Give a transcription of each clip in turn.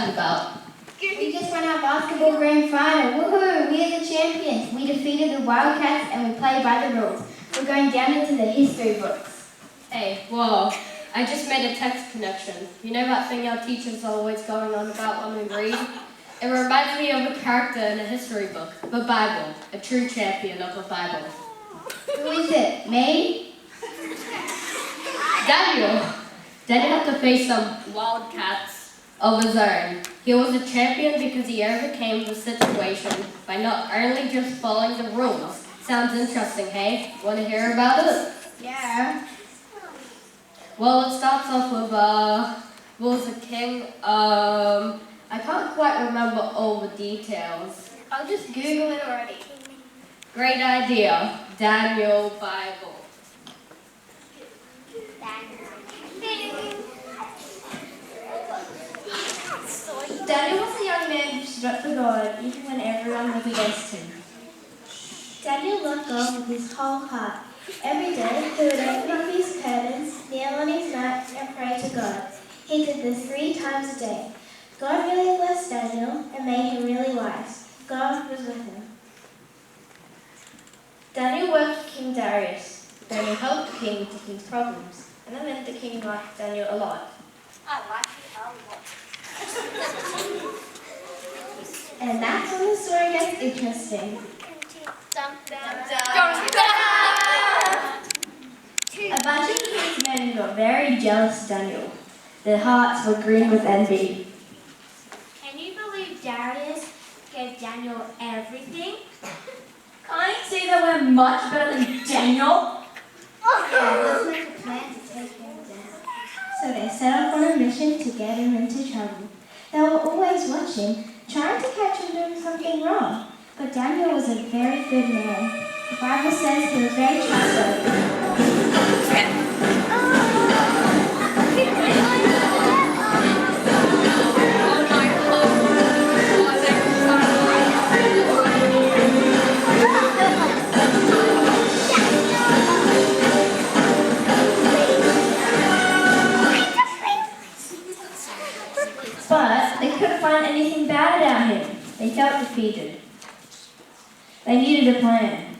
excited about? We just won our basketball grand final. Woohoo! We are the champions. We defeated the Wildcats and we played by the rules. We're going down into the history books. Hey, whoa. I just made a text connection. You know that thing our teachers are always going on about when we read? It reminds me of a character in a history book, the Bible, a true champion of the Bible. Who is it? Me? Daniel. Daniel had to face some Wildcats of his own. He was a champion because he overcame the situation by not only just following the rules. Sounds interesting, hey? Want to hear about it? Yeah. Well, it starts off with, was a king. I can't quite remember all the details. I'll just Google it already. Great idea. Daniel Bible. Daniel was a young man who stood up for God even when everyone was against him. Daniel loved God with his whole heart. Every day he would open up his curtains, kneel on his mat and pray to God. He did this 3 times a day. God really blessed Daniel and made him really wise. God was with him. Daniel worked for King Darius. Daniel helped the king with the king's problems, and that meant the king liked Daniel a lot. I like it a lot. And that's when the story gets interesting. Dun, dun, dun. A bunch of king's men got very jealous of Daniel. Their hearts were green with envy. Can you believe Darius gave Daniel everything? Can't you see that we're much better than Daniel? Yeah, let's make a plan to take him down. So they set off on a mission to get him into trouble. They were always watching, trying to catch him doing something wrong. But Daniel was a very good man. The Bible says he was very trustworthy. But they couldn't find anything bad about him. They felt defeated. They needed a plan.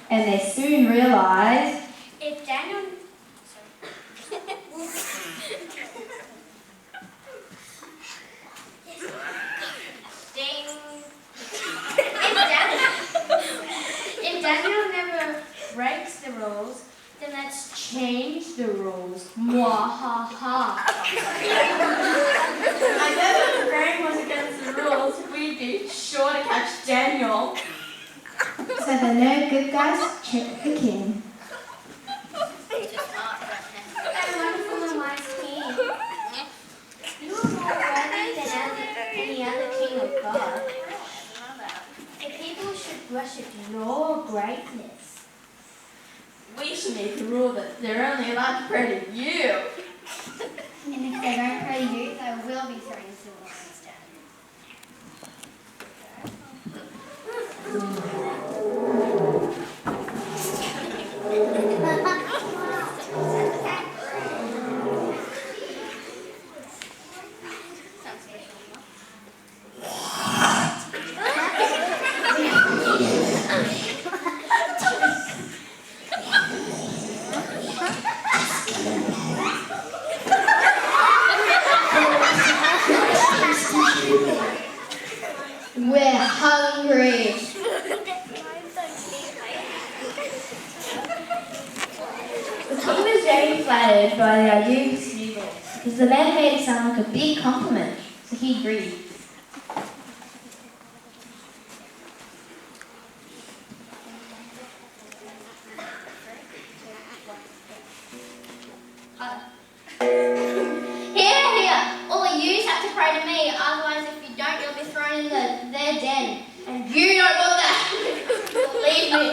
And they soon realized If Daniel... Ding. If Daniel never breaks the rules, then let's change the rules. Mwahaha. I bet if the brain was against the rules, we'd be sure to catch Daniel. so the no good guys tricked the king. A wonderful and wise king. You are more worthy than any other king of God. The people should worship your greatness. We should make a rule that they're only allowed to pray to you. And if they don't pray to you, they will be thrown into the lion's den. We're hungry. The king was very flattered by the idea of his noodles because the man made it sound like a big compliment, so he agreed. Here, all of yous have to pray to me, otherwise if you don't, you'll be thrown in their den. And you don't want that. Believe me.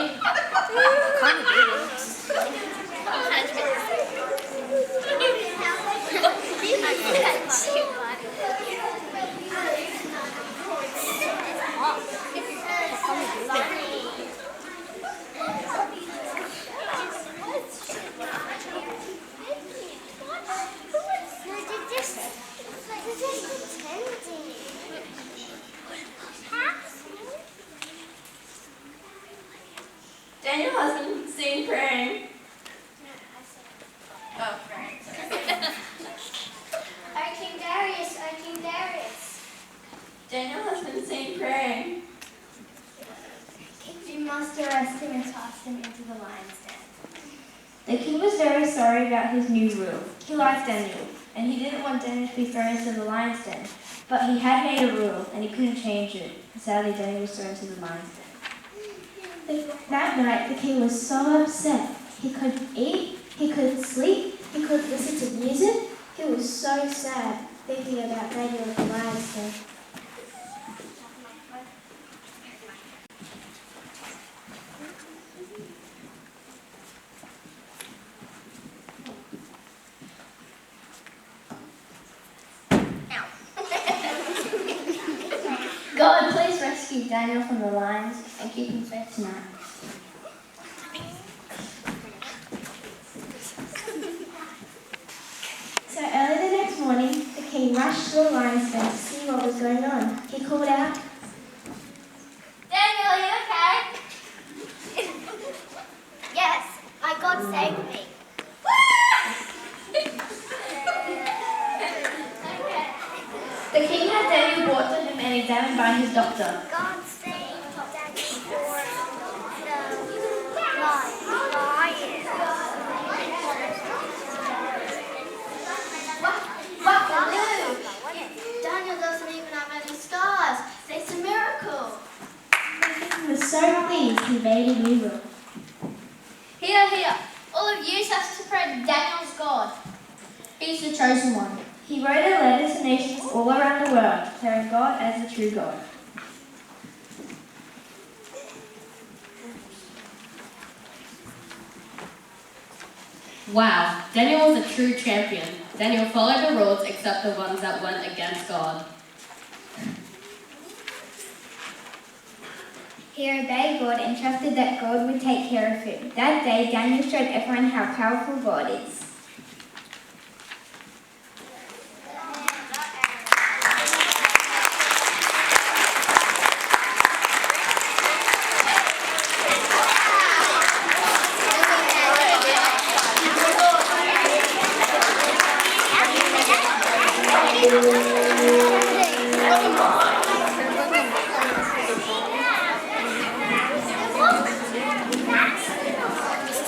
The king was very sorry about his new rule. He liked Daniel, and he didn't want Daniel to be thrown into the lion's den. But he had made a rule, and he couldn't change it. Sadly, Daniel was thrown into the lion's den. That night, the king was so upset. He couldn't eat, he couldn't sleep, he couldn't listen to music. He was so sad, thinking about Daniel in the lion's den. God, please rescue Daniel from the lions and keep him safe tonight. So early the next morning, the king rushed to the lion's den to see what was going on. He called out, Daniel, are you okay? Yes, my God saved me. the king had Daniel brought to him and examined by his doctor. God saved Daniel for the lion. Daniel doesn't even have any scars. It's a miracle. The king was so pleased he made a new rule. Here. All of you have to pray to Daniel's God. He's the chosen one. He wrote a letter to nations all around the world, declaring God as the true God. Wow, Daniel was a true champion. Daniel followed the rules except the ones that went against God. He obeyed God and trusted that God would take care of him. That day, Daniel showed everyone how powerful God is. Thank you.